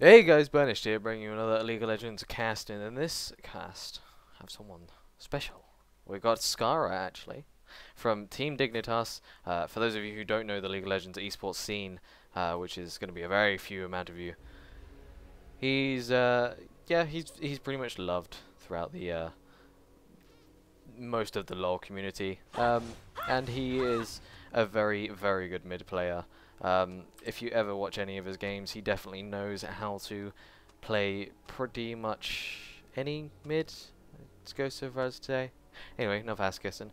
Hey guys, Burnished here, bringing you another League of Legends cast, and in this cast, I have someone special. We got Scarra, actually, from Team Dignitas. For those of you who don't know the League of Legends esports scene, which is going to be a very few amount of you, he's pretty much loved throughout the most of the LoL community, and he is a very, very good mid player. If you ever watch any of his games, he definitely knows how to play pretty much any mid. Let's go so far as to say. Anyway, enough ass kissing.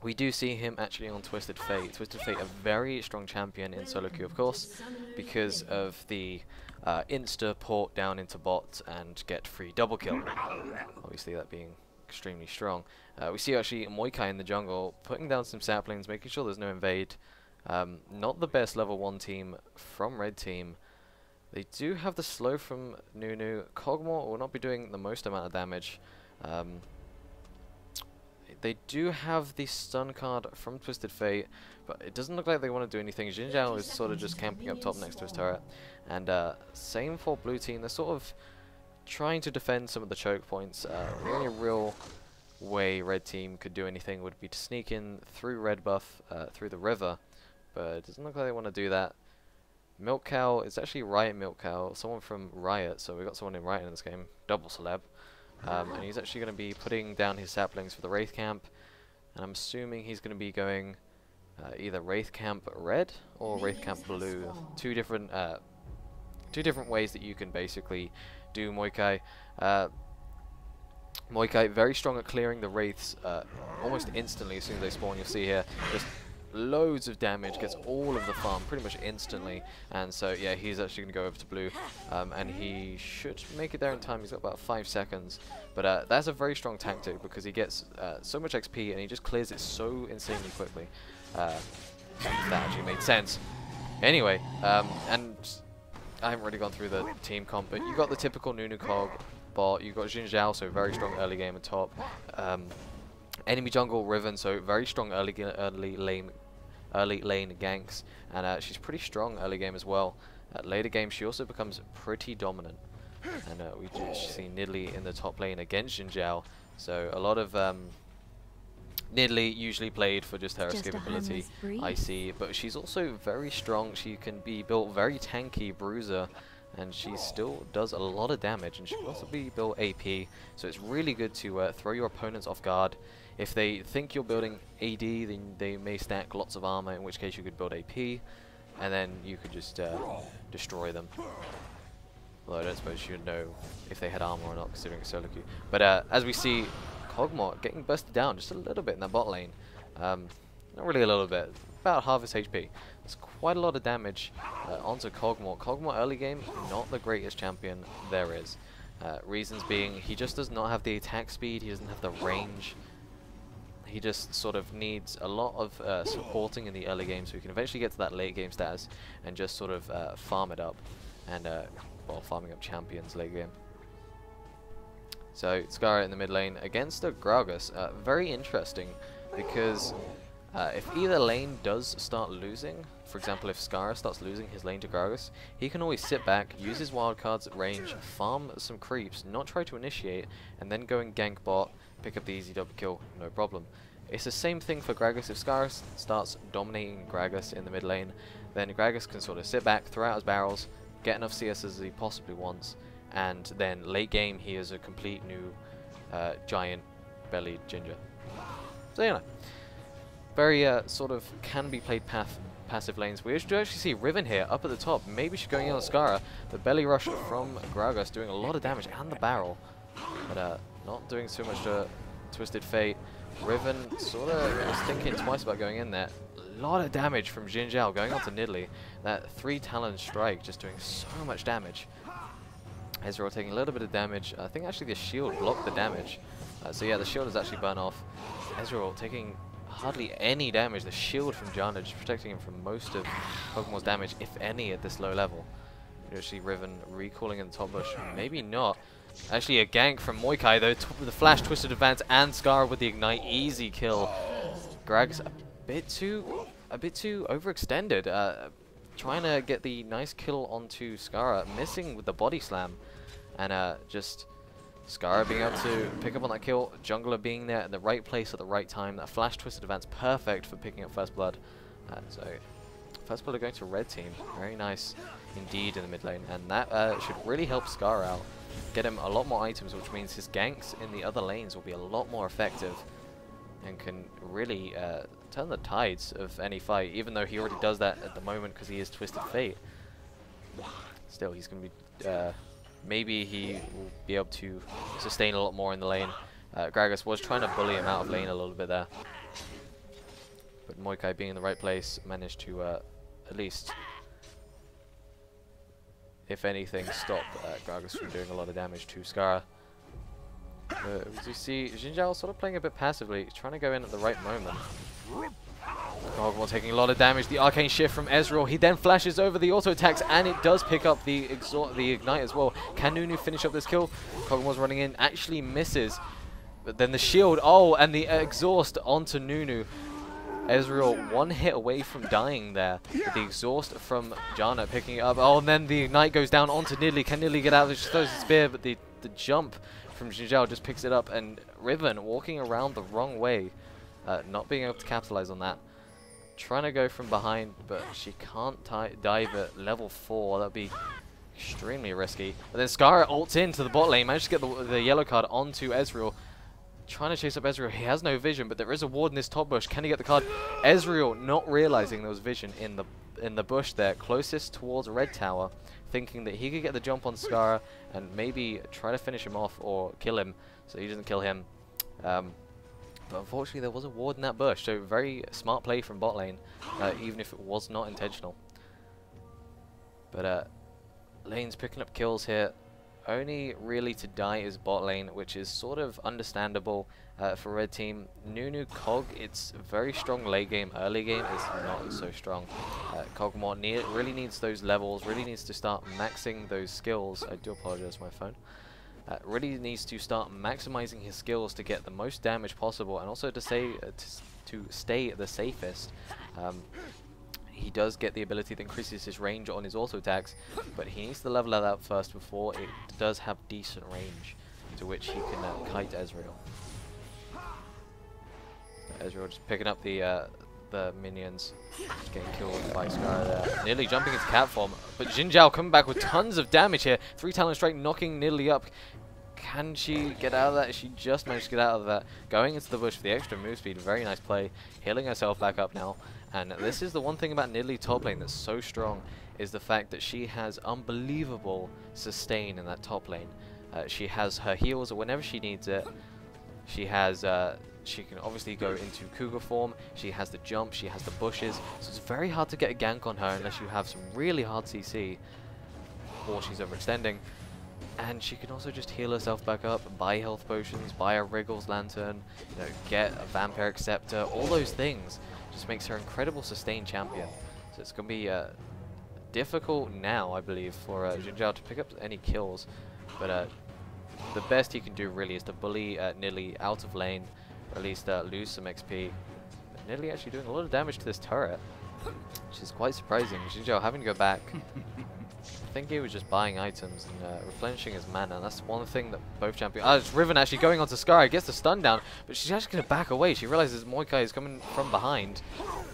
We do see him actually on Twisted Fate. Twisted Fate, a very strong champion in solo queue, of course, because of the insta port down into bot and get free double kill. Obviously, that being extremely strong. We see actually Milkcow in the jungle, putting down some saplings, making sure there's no invade. Not the best level 1 team from red team. They do have the slow from Nunu. Kog'Maw will not be doing the most amount of damage. They do have the stun card from Twisted Fate, but it doesn't look like they want to do anything. Xin Zhao is sort of just camping up top next to his turret. And same for blue team. They're sort of trying to defend some of the choke points. The only real way red team could do anything would be to sneak in through red buff, through the river. But it doesn't look like they want to do that. Milkcow, it's actually Riot Milkcow, someone from Riot, so we got someone in Riot in this game, double celeb. And he's actually going to be putting down his saplings for the Wraith Camp, and I'm assuming he's going to be going either Wraith Camp Red or Wraith Camp Blue. Two different ways that you can basically do Milkcow. Milkcow very strong at clearing the Wraiths almost instantly as soon as they spawn. You'll see here, just loads of damage, gets all of the farm pretty much instantly, and so yeah, he's actually going to go over to blue, and he should make it there in time. He's got about 5 seconds, but that's a very strong tactic because he gets so much XP and he just clears it so insanely quickly. That actually made sense. Anyway, and I haven't really gone through the team comp, but you got the typical Nunu Cog bot, you got Xin Zhao, so very strong early game at top. Enemy jungle Riven, so very strong early lane ganks, and she's pretty strong early game as well. Later game she also becomes pretty dominant, and we just see Nidalee in the top lane against Xin Zhao, so a lot of Nidalee usually played for just her escapability, I see, but she's also very strong. She can be built very tanky bruiser, and she still does a lot of damage, and she can also be built AP, so it's really good to throw your opponents off guard. If they think you're building AD, then they may stack lots of armor, in which case you could build AP, and then you could just destroy them. Although I don't suppose you'd know if they had armor or not, considering it's solo queue. But as we see, Kog'Maw getting busted down just a little bit in that bot lane. Not really a little bit, about half his HP. It's quite a lot of damage onto Kog'Maw. Kog'Maw early game, not the greatest champion there is. Reasons being, he just does not have the attack speed, he doesn't have the range. He just sort of needs a lot of supporting in the early game so he can eventually get to that late game status and just sort of farm it up, and well, farming up champions late game. So Scarra in the mid lane against a Gragas, very interesting because if either lane does start losing, for example if Scarra starts losing his lane to Gragas, he can always sit back, use his wildcards at range, farm some creeps, not try to initiate, and then go and gank bot, pick up the easy double kill, no problem. It's the same thing for Gragas. If Scarra starts dominating Gragas in the mid lane, then Gragas can sort of sit back, throw out his barrels, get enough CS as he possibly wants, and then late game he is a complete new giant bellied ginger. So you know, very sort of can be played passive lanes. We do actually see Riven here up at the top. Maybe she's going in on Scarra. The belly rush from Gragas doing a lot of damage, and the barrel, but not doing so much Twisted Fate. Riven sort of was thinking twice about going in there. A lot of damage from Xin Zhao going on to Nidalee. That 3 Talon strike just doing so much damage. Ezreal taking a little bit of damage. I think actually the shield blocked the damage. So yeah, the shield is actually burned off. Ezreal taking hardly any damage. The shield from Janna just protecting him from most of Kog'Maw's damage, if any, at this low level. You see Riven recalling in the top bush. Maybe not. Actually a gank from Milkcow though, with the flash twisted advance, and Scarra with the ignite, easy kill. Grags a bit too overextended. trying to get the nice kill onto Scarra, missing with the body slam, and just Scarra being able to pick up on that kill, jungler being there at the right place at the right time, that flash twisted advance perfect for picking up first blood. So first blood are going to red team, very nice indeed in the mid lane, and that should really help Scarra out, get him a lot more items, which means his ganks in the other lanes will be a lot more effective and can really turn the tides of any fight, even though he already does that at the moment because he is Twisted Fate. Still, he's going to be... maybe he will be able to sustain a lot more in the lane. Gragas was trying to bully him out of lane a little bit there. But Milkcow being in the right place managed to at least, if anything, stop Gragas from doing a lot of damage to Scarra. As you see, Xin Zhao sort of playing a bit passively. He's trying to go in at the right moment. Kog'Maw taking a lot of damage. The arcane shift from Ezreal. He then flashes over the auto attacks, and it does pick up the ignite as well. Can Nunu finish up this kill? Kog'Maw's running in, actually misses. But then the shield, oh, and the exhaust onto Nunu. Ezreal 1 hit away from dying there. With the exhaust from Janna picking it up. Oh, and then the ignite goes down onto Nidalee. Can Nidalee get out of it? She throws the spear, but the jump from Xin Zhao just picks it up, and Riven walking around the wrong way, not being able to capitalize on that. Trying to go from behind, but she can't dive at level 4. That'd be extremely risky. And then Scarra ults into the bot lane, managed to get the yellow card onto Ezreal. Trying to chase up Ezreal. He has no vision, but there is a ward in this top bush. Can he get the card? Ezreal not realizing there was vision in the bush there, closest towards Red Tower, thinking that he could get the jump on Scarra and maybe try to finish him off or kill him, so he doesn't kill him. But unfortunately there was a ward in that bush, so very smart play from bot lane, even if it was not intentional. But lane's picking up kills here. Only really to die is bot lane, which is sort of understandable for red team. Nunu Cog, it's very strong late game. Early game is not so strong. Kog'Maw really needs those levels, really needs to start maxing those skills. I do apologize for my phone. Really needs to start maximizing his skills to get the most damage possible, and also to stay the safest. He does get the ability that increases his range on his auto attacks, but he needs to level that up first before it does have decent range to which he can kite Ezreal. Ezreal just picking up the minions, getting killed by Scarra there. Nearly jumping into cat form, but Xin Zhao coming back with tons of damage here. 3 talent strike knocking Nidalee up. Can she get out of that? She just managed to get out of that. Going into the bush for the extra move speed. Very nice play. Healing herself back up now. And this is the one thing about Nidalee top lane that's so strong, is the fact that she has unbelievable sustain in that top lane. She has her heals whenever she needs it. She has she can obviously go into Cougar form. She has the jump. She has the bushes. So it's very hard to get a gank on her unless you have some really hard CC or she's overextending. And she can also just heal herself back up, buy health potions, buy a Wriggles Lantern, you know, get a Vampiric Scepter. All those things just makes her incredible sustain champion. So it's going to be difficult now, I believe, for Xin Zhao to pick up any kills. But the best he can do really is to bully Nidalee out of lane, or at least lose some XP. But Nidalee actually doing a lot of damage to this turret, which is quite surprising. Xin Zhao having to go back. I think he was just buying items and replenishing his mana. That's one thing that both champions... it's Riven actually going on to Scarra. Gets the stun down, but she's actually going to back away. She realizes Milkcow is coming from behind,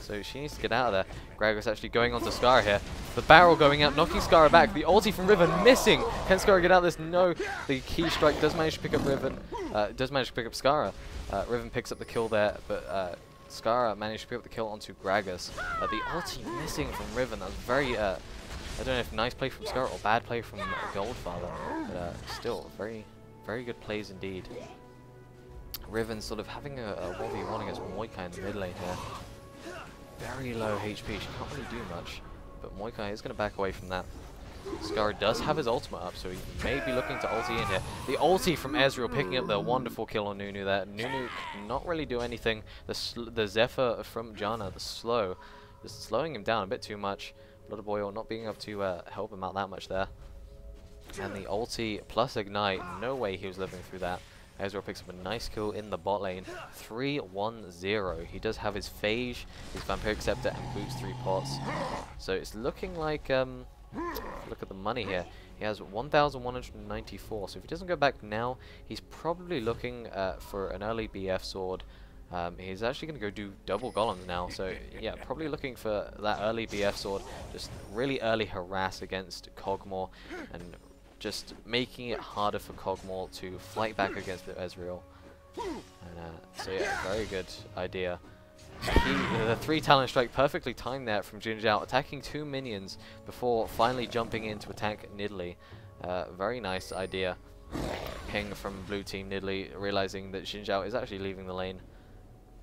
so she needs to get out of there. Gragas actually going on to Scarra here. The barrel going out, knocking Scarra back. The ulti from Riven missing. Can Scarra get out of this? No. The key strike does manage to pick up Riven. Does manage to pick up Scarra. Riven picks up the kill there, but Scarra managed to pick up the kill onto Gragas. The ulti missing from Riven. That was very... I don't know if nice play from Scarra or bad play from Goldfather, but still, very, very good plays indeed. Riven sort of having a 1v1 against Milkcow in the mid lane here. Very low HP, she can't really do much, but Milkcow is going to back away from that. Scarra does have his ultimate up, so he may be looking to ulti in here. The ulti from Ezreal picking up the wonderful kill on Nunu there. Nunu cannot really do anything. The Zephyr from Janna, the slow, just slowing him down a bit too much. Blood Boil not being able to help him out that much there. And the ulti plus ignite, no way he was living through that. Ezreal picks up a nice kill in the bot lane. 3-1-0. He does have his Phage, his Vampiric Scepter, and boots 3 pots. So it's looking like, look at the money here. He has 1,194. So if he doesn't go back now, he's probably looking for an early BF sword. He's actually going to go do double golems now, so yeah, probably looking for that early BF sword, just really early harass against Kog'Maw, and just making it harder for Kog'Maw to fight back against the Ezreal. And so yeah, very good idea. The 3 talent strike perfectly timed there from Jin Zhao, attacking 2 minions before finally jumping in to attack Nidalee. Very nice idea. Ping from blue team Nidalee, realizing that Jin Zhao is actually leaving the lane.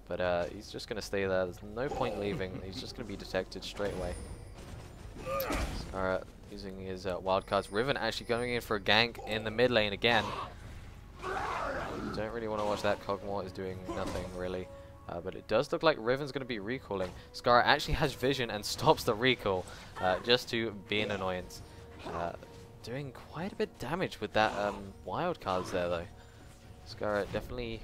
But he's just going to stay there. There's no point leaving. He's just going to be detected straight away. Scarra using his wildcards. Riven actually going in for a gank in the mid lane again. Don't really want to watch that. Kog'Maw is doing nothing really. But it does look like Riven's going to be recalling. Scarra actually has vision and stops the recall just to be an annoyance. Doing quite a bit of damage with that wildcards there though. Scarra definitely...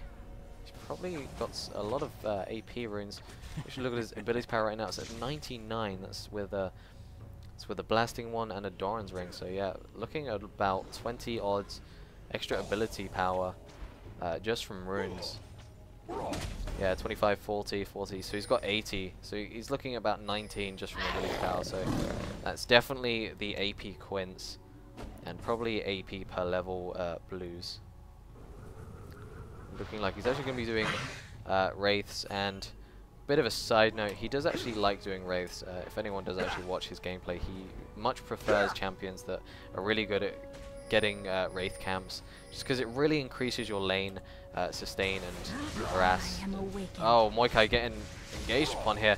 probably got a lot of AP runes. We should look at his ability power right now. It's at 99. That's with a blasting one and a Doran's ring. So yeah, looking at about 20 odds extra ability power just from runes. Yeah, 25, 40, 40. So he's got 80. So he's looking at about 19 just from ability power. So that's definitely the AP quints and probably AP per level blues. Looking like he's actually going to be doing Wraiths, and a bit of a side note, he does actually like doing Wraiths. If anyone does actually watch his gameplay, he much prefers champions that are really good at getting Wraith camps, just because it really increases your lane sustain and harass. Oh, Milkcow getting engaged upon here.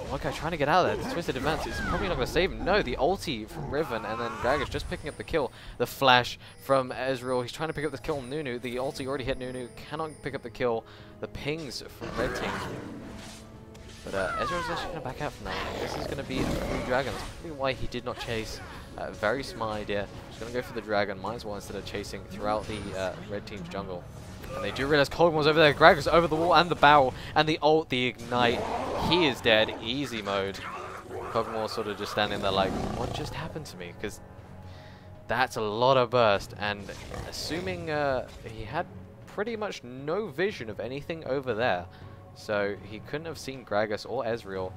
Milkcow trying to get out of there. The twisted advance is probably not going to save him. No, the ulti from Riven, and then Gragas just picking up the kill. The flash from Ezreal. He's trying to pick up the kill on Nunu. The ulti already hit Nunu. Cannot pick up the kill. The pings from red team. But Ezreal's actually going to back out from that. This is going to be a free dragon. That's probably why he did not chase. Very smart idea. Just going to go for the dragon. Might as well instead of chasing throughout the red team's jungle. And they do realize Kog'Maw's over there. Gragas over the wall and the barrel. And the ult, the ignite. He is dead. Easy mode. Kog'Maw sort of just standing there like, what just happened to me? Because that's a lot of burst. And assuming he had pretty much no vision of anything over there. So he couldn't have seen Gragas or Ezreal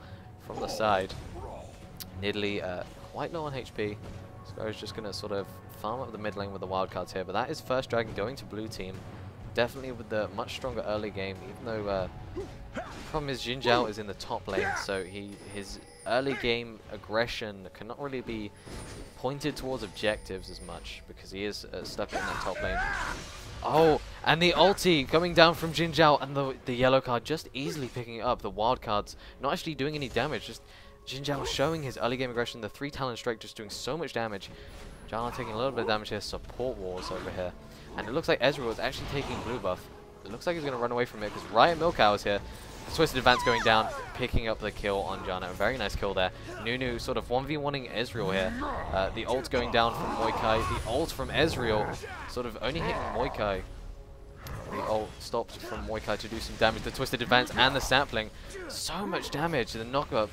from the side. Nidalee quite low on HP. Scarra's just going to sort of farm up the mid lane with the wildcards here. But that is first dragon going to blue team. Definitely with the much stronger early game, even though the problem is Jin Zhao is in the top lane, so his early game aggression cannot really be pointed towards objectives as much, because he is stuck in that top lane. Oh, and the ulti coming down from Jin Zhao, and the yellow card just easily picking it up. The wild cards not actually doing any damage, just Jin Zhao showing his early game aggression, the 3 talent strike just doing so much damage. Janna taking a little bit of damage here, support wars over here. And it looks like Ezreal is actually taking blue buff. It looks like he's going to run away from it because Milkcow is here. Twisted advance going down, picking up the kill on Janna. Very nice kill there. Nunu sort of 1v1ing Ezreal here. The ult going down from Milkcow. The ult from Ezreal sort of only hitting Milkcow. The ult stopped from Milkcow to do some damage. The twisted advance and the sapling. So much damage. The knock-up.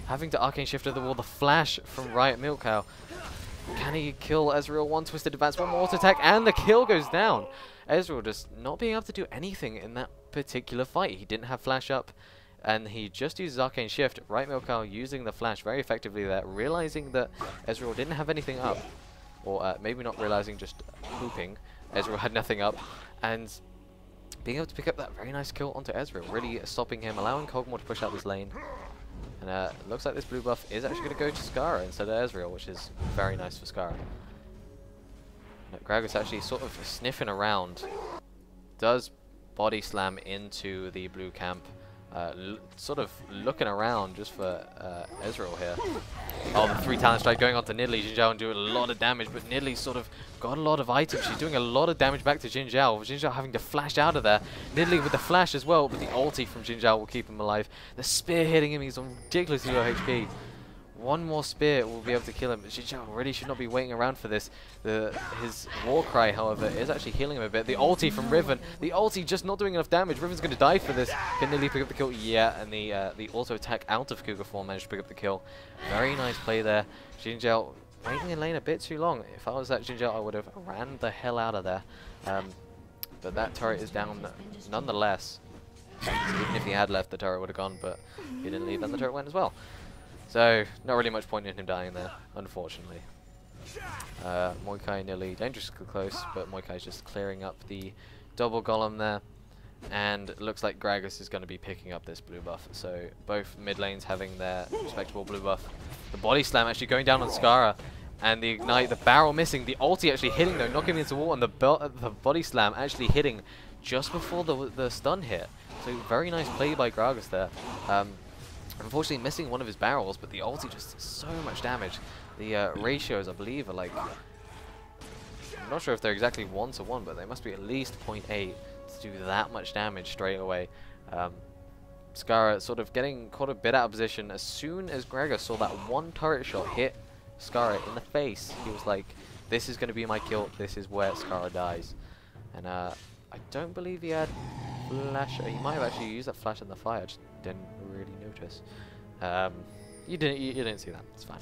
Having to arcane shift over the wall. The flash from Milkcow. Can he kill Ezreal? One twisted advance, one more auto attack, and the kill goes down. Ezreal just not being able to do anything in that particular fight. He didn't have flash up, and he just uses arcane shift. Milkcow using the flash very effectively there, realizing that Ezreal didn't have anything up, or maybe not realizing, just hooping. Ezreal had nothing up, and being able to pick up that very nice kill onto Ezreal, really stopping him, allowing Kog'Maw to push out this lane. And it looks like this blue buff is actually going to go to Scarra instead of Ezreal, which is very nice for Scarra. Gragas actually sort of sniffing around. Does body slam into the blue camp. Sort of looking around just for Ezreal here. Oh, the 3 talent strike going on to Nidalee. Jin Zhao doing a lot of damage, but Nidalee's sort of got a lot of items. She's doing a lot of damage back to Jin Zhao. Jin Zhao having to flash out of there. Nidalee with the flash as well, but the ulti from Jin Zhao will keep him alive. The spear hitting him. He's on ridiculously low HP. one more spear will be able to kill him. Jinzhao really should not be waiting around for this. His war cry, however, is actually healing him a bit. The ulti from Riven. The ulti just not doing enough damage. Riven's going to die for this. Can nearly pick up the kill. Yeah, and the auto attack out of Cougar form managed to pick up the kill. Very nice play there. Jinzhao waiting in lane a bit too long. If I was that Jinzhao, I would have ran the hell out of there. But that turret is down nonetheless. Even if he had left, the turret would have gone, but he didn't leave, and the turret went as well. So, not really much point in him dying there, unfortunately. Milkcow nearly dangerously close, but Milkcow's just clearing up the double golem there. And it looks like Gragas is going to be picking up this blue buff. So, both mid lanes having their respectable blue buff. The body slam actually going down on Scarra. And the ignite, the barrel missing, the ulti actually hitting though, knocking him into the wall, and the body slam actually hitting just before the stun hit. So very nice play by Gragas there. Unfortunately missing one of his barrels, but the ulti just so much damage. The ratios, I believe, are like, I'm not sure if they're exactly 1-to-1, but they must be at least 0.8 to do that much damage straight away. Scarra sort of getting caught a bit out of position. As soon as Gragas saw that one turret shot hit Scarra in the face, he was like, this is going to be my kill, this is where Scarra dies. And I don't believe he had flash. He might have actually used that flash in the fire, I just didn't really notice. You didn't see that, it's fine.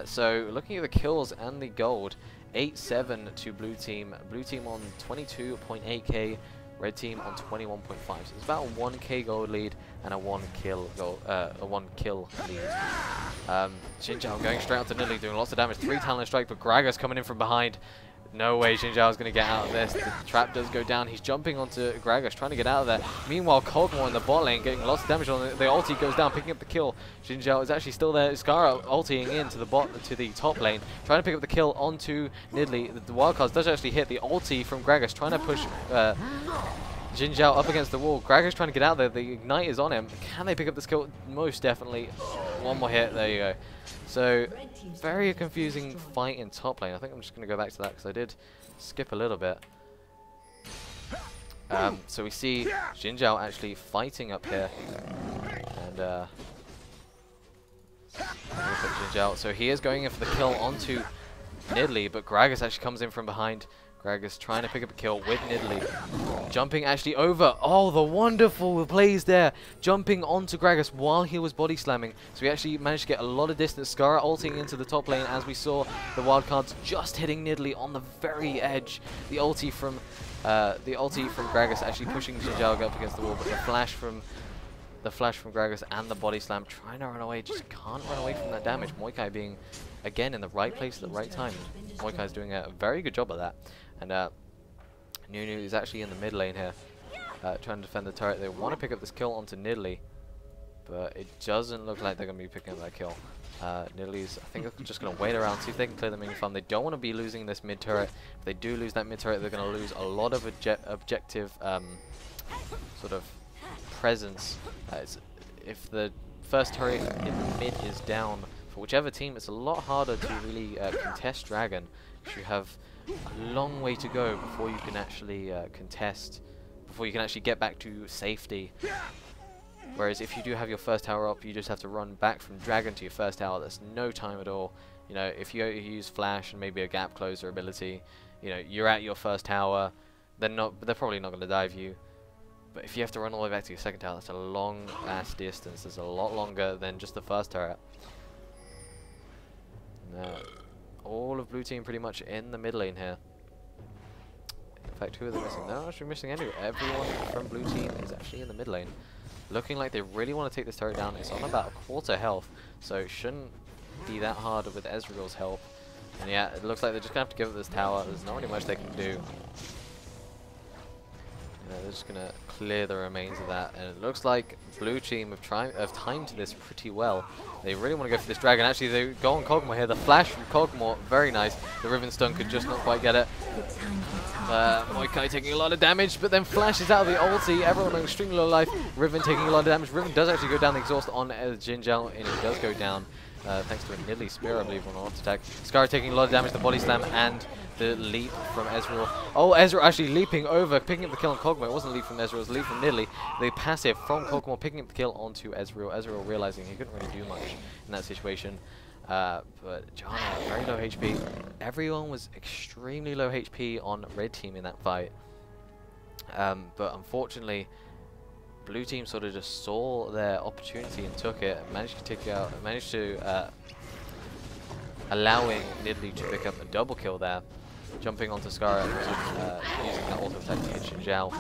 So looking at the kills and the gold, 8-7 to blue team. Blue team on 22.8k, red team on 21.5. So it's about a 1k gold lead and a 1 kill lead. Jinzhao going straight onto Nidalee, doing lots of damage. 3 talent strike, but Gragas coming in from behind. No way Jinzhao is going to get out of this. The trap does go down. He's jumping onto Gragas, trying to get out of there. Meanwhile, Kog'Maw in the bot lane getting lots of damage on it. The ulti goes down, picking up the kill. Jinzhao is actually still there. Scarra ultiing into the top lane, trying to pick up the kill onto Nidalee. The wildcards does actually hit the ulti from Gragas, trying to push Jinzhao up against the wall. Gragas trying to get out there. The ignite is on him. Can they pick up this kill? Most definitely. One more hit. There you go. So, very confusing fight in top lane. I think I'm just going to go back to that because I did skip a little bit. So we see Jinzhao actually fighting up here. And look at Jinzhao. So he is going in for the kill onto Nidalee, but Gragas actually comes in from behind. Gragas trying to pick up a kill with Nidalee. Jumping actually over. Oh, the wonderful plays there. Jumping onto Gragas while he was body slamming. So we actually managed to get a lot of distance. Scarra ulting into the top lane as we saw the wildcards just hitting Nidalee on the very edge. The ulti from Gragas actually pushing Jinzhao up against the wall, but the flash from Gragas and the body slam trying to run away, just can't run away from that damage. Milkcow being again in the right place at the right time. Milkcow is doing a very good job of that. And Nunu is actually in the mid lane here, trying to defend the turret. They want to pick up this kill onto Nidalee, but it doesn't look like they're going to be picking up that kill. Nidalee's, I think, they're just going to wait around, see if they can clear the minion farm. They don't want to be losing this mid turret. If they do lose that mid turret, they're going to lose a lot of objective sort of presence. If the first turret in the mid is down for whichever team, it's a lot harder to really contest Dragon, because you have a long way to go before you can actually contest, before you can actually get back to safety. Whereas if you do have your first tower up, you just have to run back from Dragon to your first tower. There's no time at all. You know, if you use Flash and maybe a gap closer ability, you know, you're at your first tower. They're probably not going to dive you. But if you have to run all the way back to your second tower, that's a long ass distance. It's a lot longer than just the first turret. Now, all of blue team pretty much in the mid lane here. In fact, who are they missing? They're not actually missing anyone. Everyone from blue team is actually in the mid lane. Looking like they really want to take this turret down. It's on about a quarter health, so it shouldn't be that hard with Ezreal's help. And yeah, it looks like they're just going to have to give up this tower. There's not really much they can do. They're just going to clear the remains of that. And it looks like blue team have timed this pretty well. They really want to go for this dragon. Actually, they go on Kog'Maw here. The flash from Kog'Maw, very nice. The Riven stun could just not quite get it. Milkcow taking a lot of damage, but then flashes out of the ulti. Everyone on extremely low life. Riven taking a lot of damage. Riven does actually go down the exhaust on Jinzhao, and it does go down. Thanks to a Nidalee spear, I believe, on an auto attack. Scarra taking a lot of damage, the body slam, and the leap from Ezreal. Oh, Ezreal actually leaping over, picking up the kill on Kog'Maw. It wasn't a leap from Ezreal, it was a leap from Nidalee. The passive from Kog'Maw, picking up the kill onto Ezreal. Ezreal realizing he couldn't really do much in that situation. But Janna, very low HP. Everyone was extremely low HP on red team in that fight. But unfortunately, blue team sort of just saw their opportunity and took it. Managed to take out, allowing Nidalee to pick up a double kill there, jumping onto Scarra and using that auto attack to hit Xin Zhao.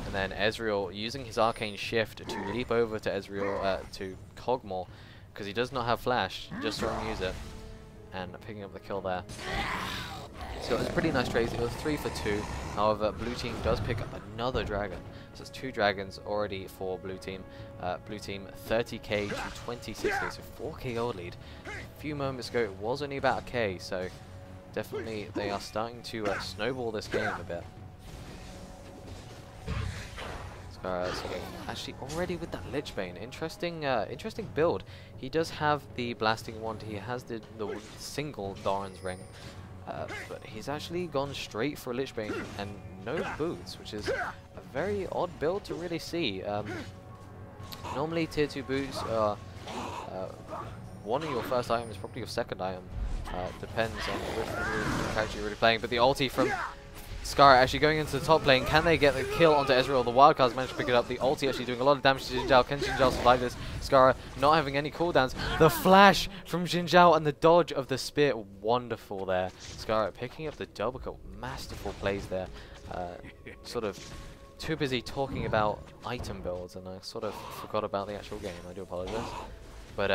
And then Ezreal using his arcane shift to leap over to Ezreal to Kog'Maw, because he does not have flash, just saw him use it, and picking up the kill there. So it was a pretty nice trade. It was 3 for 2. However, blue team does pick up another dragon. So it's 2 dragons already for blue team. Blue team 30k to 26k, so 4k gold lead. A few moments ago it was only about a k, so definitely they are starting to snowball this game a bit. Scarra actually already with that Lich Bane. Interesting build. He does have the blasting wand. He has the single Doran's ring. But he's actually gone straight for a Lich Bane and no boots, which is a very odd build to really see. Normally tier 2 boots are one of your first items, probably your second item. Depends on which character you're really playing. But the ulti from Scarra actually going into the top lane. Can they get the kill onto Ezreal? The wildcards managed to pick it up. The ulti actually doing a lot of damage to Xin Zhao. Can Xin Zhao survive this? Scarra not having any cooldowns. The flash from Xin Zhao and the dodge of the spear. Wonderful there. Scarra picking up the double kill. Masterful plays there. Sort of too busy talking about item builds, and I sort of forgot about the actual game. I do apologize. But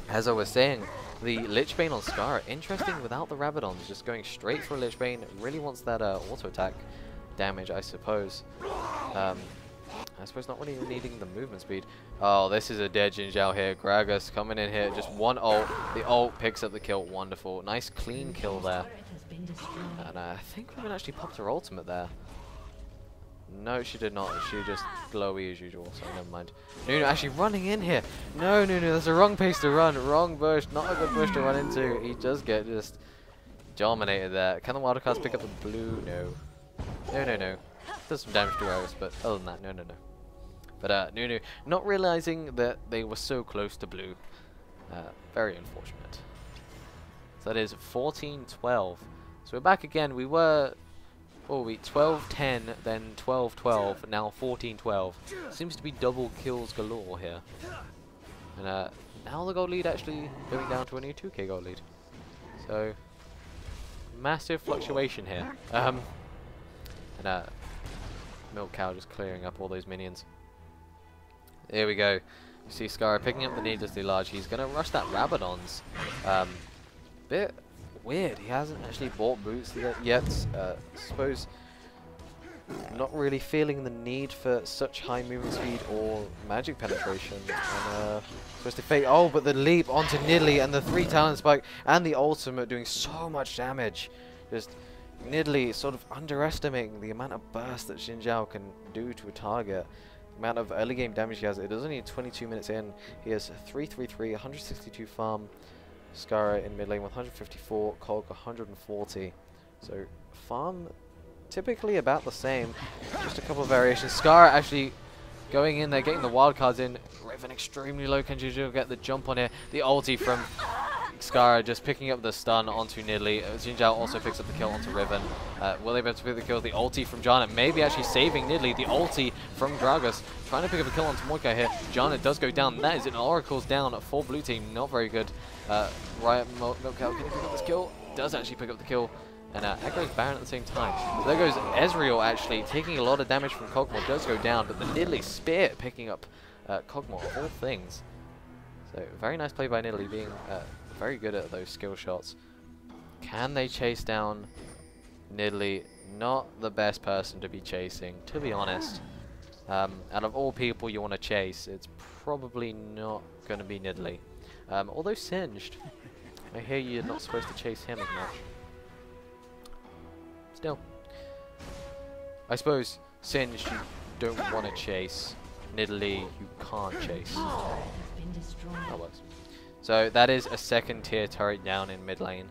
as I was saying, the Lich Bane on Scarra, interesting without the Rabadons, just going straight for a Lich Bane. Really wants that auto attack damage, I suppose. I suppose not really needing the movement speed. Oh, this is a dead Xin Zhao here. Gragas coming in here, just one ult. The ult picks up the kill. Wonderful. Nice clean kill there. And I think Riven actually popped her ultimate there. No, she did not. She just glowy as usual, so never mind. Nunu actually running in here. No, Nunu, that's the wrong pace to run. Wrong bush. Not a good bush to run into. He does get just dominated there. Can the wildcards pick up the blue? No. No. Does some damage to Eris, but other than that, no. But Nunu not realizing that they were so close to blue. Very unfortunate. So that is 14-12. So we're back again. We were... Oh, we 12-10, then 12-12, now 14-12. Seems to be double kills galore here. And now the gold lead actually going down to only a 2k gold lead. So, massive fluctuation here. And Milkcow just clearing up all those minions. Here we go. You see Scarra picking up the needlessly large. He's going to rush that Rabadons. Bit weird. He hasn't actually bought boots yet. Suppose not really feeling the need for such high movement speed or magic penetration. And supposed to fake. Oh, but the leap onto Nidalee and the 3 talent spike and the ultimate doing so much damage. Just Nidalee sort of underestimating the amount of burst that Xin Zhao can do to a target. The amount of early game damage he has. It is only 22 minutes in. He has 333, 162 farm. Scarra in mid lane 154, Cog 140. So farm typically about the same, just a couple of variations. Scarra actually going in there, getting the wild cards in. Riven extremely low. Can Juju get the jump on here? The ulti from Scarra just picking up the stun onto Nidalee. Xin Zhao also picks up the kill onto Riven. Will they be able to pick the kill? The ulti from Janna, maybe actually saving Nidalee. The ulti from Gragas, trying to pick up a kill onto Milkcow here. Janna does go down. That is an Oracle's down for blue team. Not very good. Riot Milkcow, can he pick up this kill? Does actually pick up the kill. And Echo's Baron at the same time. So there goes Ezreal actually taking a lot of damage from Kog'Maw. Does go down, but the Nidalee spear picking up Kog'Maw of all things. So very nice play by Nidalee, being very good at those skill shots. Can they chase down Nidalee? Not the best person to be chasing, to be honest. Out of all people you want to chase, it's probably not going to be Nidalee. Although Singed, I hear you're not supposed to chase him as much. Still, I suppose Singed you don't want to chase. Nidalee you can't chase. That works. So that is a second tier turret down in mid lane.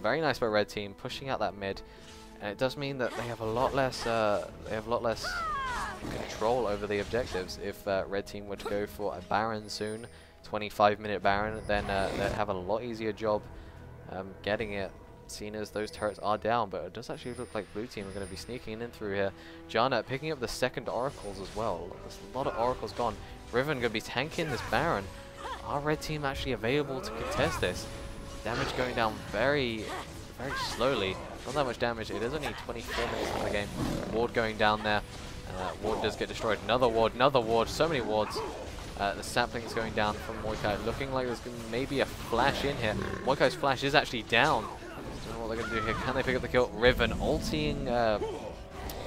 Very nice by red team, pushing out that mid, and it does mean that they have a lot less control over the objectives. If red team were to go for a Baron soon, 25-minute Baron, then they'd have a lot easier job getting it, seeing as those turrets are down. But it does actually look like blue team are going to be sneaking in through here. Janna picking up the second oracles as well. There's a lot of oracles gone. Riven going to be tanking this Baron. Are red team actually available to contest this? Damage going down very slowly. Not that much damage. It is only 24 minutes into the game. Ward going down there. Ward does get destroyed. Another ward. So many wards. The sapling's going down from Milkcow. Looking like there's maybe a flash in here. Milkcow's flash is actually down. Don't know what they're going to do here. Can they pick up the kill? Riven ulting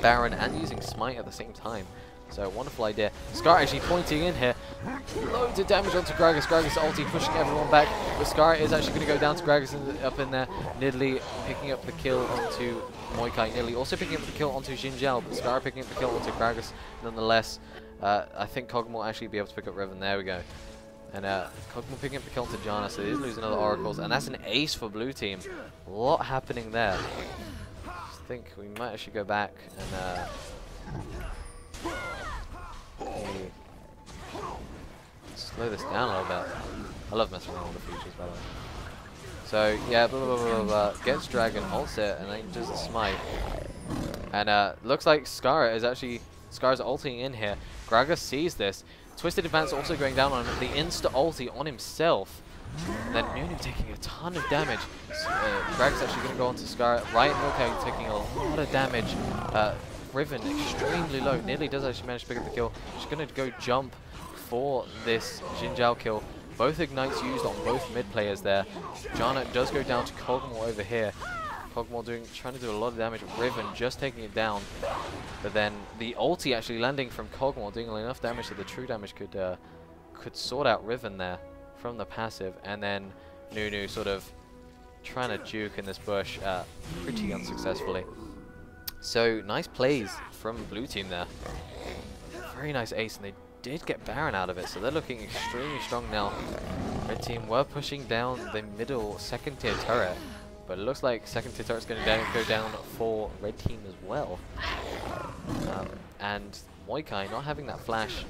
Baron and using Smite at the same time. So, wonderful idea. Scarra actually pointing in here. Loads of damage onto Gragas. Gragas ulti pushing everyone back. But Scarra is actually going to go down to Gragas up in there. Nidalee picking up the kill onto Milkcow. Nidalee also picking up the kill onto Xin Zhao. But Scarra picking up the kill onto Gragas nonetheless. I think Kog'Maw will actually be able to pick up Riven. There we go. And Kog'Maw picking up the kill onto Janna. So they did lose another Oracles. And that's an ace for blue team. A lot happening there. I think we might actually go back and... slow this down a little bit. I love messing around with the features, by the way. So yeah, gets dragon, ults it, and then does the smite. And looks like Scarra is actually Scarra's ulting in here. Gragas sees this. Twisted Advance also going down on him. The insta ulti on himself. And then Nunu taking a ton of damage. Gragas actually going to go onto Scarra. Riot Milkcow taking a lot of damage. Riven extremely low. Nidalee does actually manage to pick up the kill. She's going to go jump for this Xin Zhao kill. Both ignites used on both mid players there. Janna does go down to Kog'Maw over here. Kog'Maw trying to do a lot of damage. Riven just taking it down. But then the ulti actually landing from Kog'Maw, doing enough damage that the true damage could sort out Riven there from the passive. And then Nunu sort of trying to juke in this bush pretty unsuccessfully. So, nice plays from blue team there. Very nice ace, and they did get Baron out of it, so they're looking extremely strong now. Red team were pushing down the middle second tier turret, but it looks like second tier turret's going to go down for red team as well. And Milkcow not having that flash,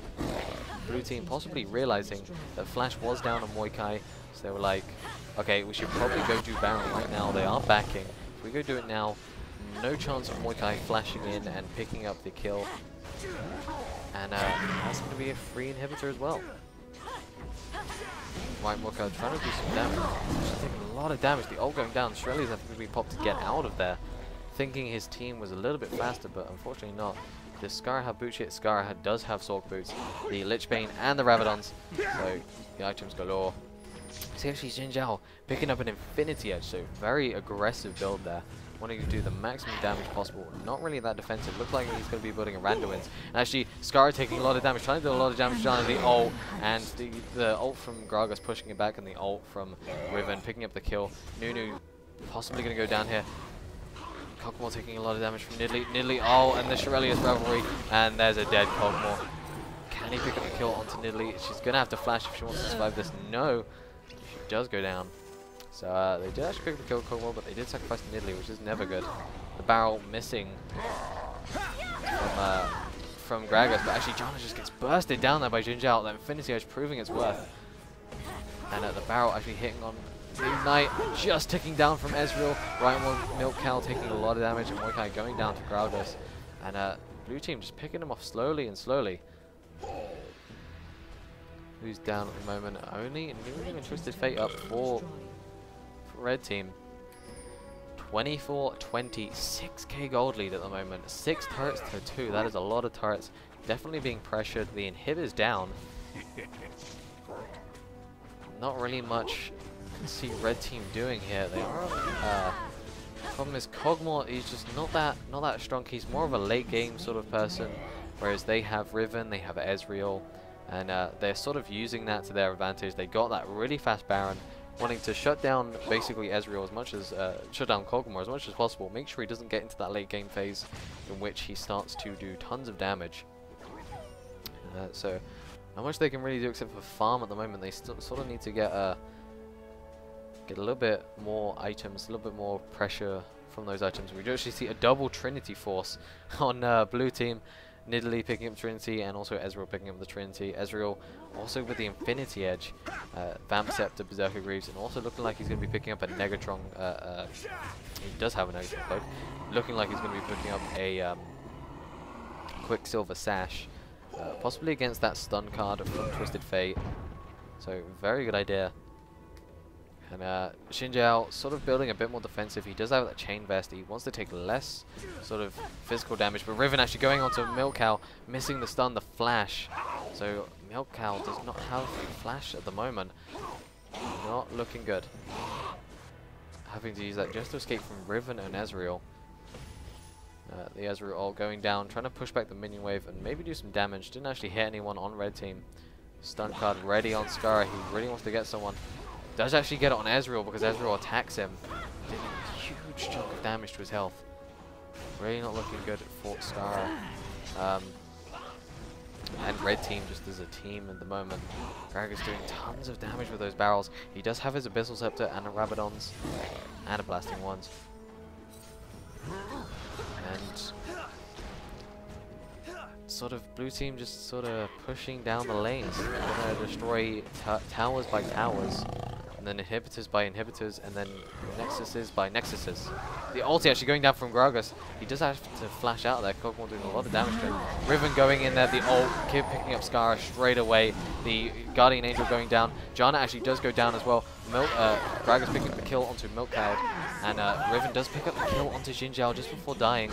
blue team possibly realizing that flash was down on Milkcow, so they were like, okay, we should probably go do Baron right now. They are backing. If we go do it now, no chance of Milkcow flashing in and picking up the kill. And that's going to be a free inhibitor as well. Right, Milkcow trying to do some damage. She's taking a lot of damage. The ult going down. Shrelly's having to be popped to get out of there. Thinking his team was a little bit faster, but unfortunately not. Does Scarra have boot shit? Scarra does have Sork boots. The Lich Bane and the Rabadons. So the items galore. See, actually Xin Zhao picking up an Infinity Edge. So very aggressive build there. Wanting to do the maximum damage possible. Not really that defensive. Looks like he's going to be building a Randuin's. And actually, Scarra taking a lot of damage. Trying to do a lot of damage on the ult. And the ult from Gragas pushing it back. And the ult from Riven picking up the kill. Nunu possibly going to go down here. Kog'Maw taking a lot of damage from Nidalee. Nidalee, oh, and the Shirelius Revelry. And there's a dead Kog'Maw. Can he pick up the kill onto Nidalee? She's going to have to flash if she wants to survive this. No. She does go down. So they did actually pick up the kill Kog'Maw, but they did sacrifice Nidalee, which is never good. The barrel missing from Gragas, but actually Janna just gets bursted down there by Xin Zhao. That Infinity Edge proving its worth. And the barrel actually hitting on Ignite, just ticking down from Ezreal. Right one, Milkcow taking a lot of damage, and Milkcow going down to Gragas. And blue team just picking them off slowly and slowly. Who's down at the moment? Only Nunu and Twisted Fate up for red team. 24-20, 6k gold lead at the moment. 6 turrets to 2. That is a lot of turrets. Definitely being pressured. The inhibitor's down. Not really much I can see red team doing here. They are. Problem is Kog'Maw is just not that strong. He's more of a late game sort of person, whereas they have Riven, they have Ezreal, and they're sort of using that to their advantage. They got that really fast Baron, wanting to shut down basically Ezreal as much as shut down Kog'Maw as much as possible. Make sure he doesn't get into that late game phase in which he starts to do tons of damage. So not much they can really do except for farm at the moment. They still sort of need to get get a little bit more items, a little bit more pressure from those items. We do actually see a double Trinity Force on blue team. Nidalee picking up Trinity and also Ezreal picking up the Trinity. Ezreal also with the Infinity Edge, Vamp Scepter, Berserker Greaves, and also looking like he's going to be picking up a Negatron. He does have a Negatron cloak. Looking like he's going to be picking up a Quicksilver Sash, possibly against that stun card from Twisted Fate. So very good idea. And Xin Zhao sort of building a bit more defensive. He does have that chain vest. He wants to take less sort of physical damage. But Riven actually going onto Milkcow, missing the stun, the flash. So Milkcow does not have flash at the moment. Not looking good. Having to use that just to escape from Riven and Ezreal. The Ezreal ult going down, trying to push back the minion wave and maybe do some damage. Didn't actually hit anyone on red team. Stun card ready on Scarra. He really wants to get someone. Does actually get it on Ezreal because Ezreal attacks him. Did a huge chunk of damage to his health. Really not looking good for Scarra. And red team just as a team at the moment. Gragas doing tons of damage with those barrels. He does have his Abyssal Scepter and a Rabadon's and a Blasting Wands. And sort of blue team just sort of pushing down the lanes. They're gonna destroy towers by towers, and then inhibitors by inhibitors, and then nexuses by nexuses. The ulti actually going down from Gragas. He does have to flash out there. Kokmor doing a lot of damage to him. Riven going in there. The ult, Kid picking up Scarra straight away. The Guardian Angel going down. Janna actually does go down as well. Gragas picking up the kill onto Milkcow, and Riven does pick up the kill onto Xin Zhao just before dying.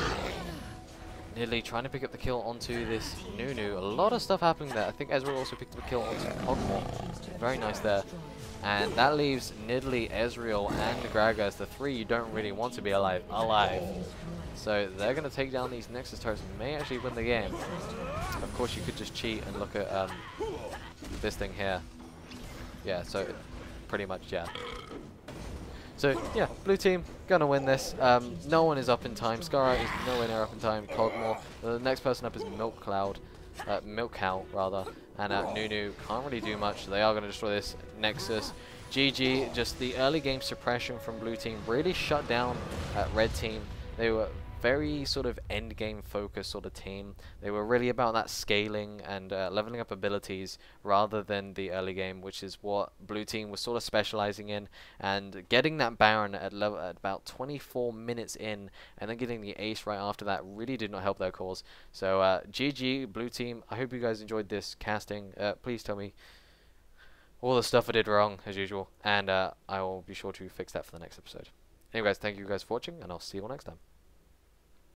Nidalee trying to pick up the kill onto this Nunu. A lot of stuff happening there. I think Ezreal also picked up a kill onto Kokmor. Very nice there. And that leaves Nidalee, Ezreal, and Gragas, the three you don't really want to be alive. So they're going to take down these Nexus turrets and may actually win the game. Of course, you could just cheat and look at this thing here. Yeah, so pretty much, yeah. So, yeah, blue team going to win this. No one is up in time. Scarra is nowhere near up in time. Kokmor. The next person up is Milkcow, rather. And Nunu can't really do much. They are going to destroy this Nexus. GG, just the early game suppression from blue team really shut down red team. They were very sort of end game focused sort of team. They were really about that scaling and leveling up abilities rather than the early game, which is what blue team was sort of specializing in. And getting that Baron at about 24 minutes in, and then getting the ace right after that really did not help their cause. So GG blue team. I hope you guys enjoyed this casting. Please tell me all the stuff I did wrong as usual, and I will be sure to fix that for the next episode. Anyway guys, thank you guys for watching, and I'll see you all next time.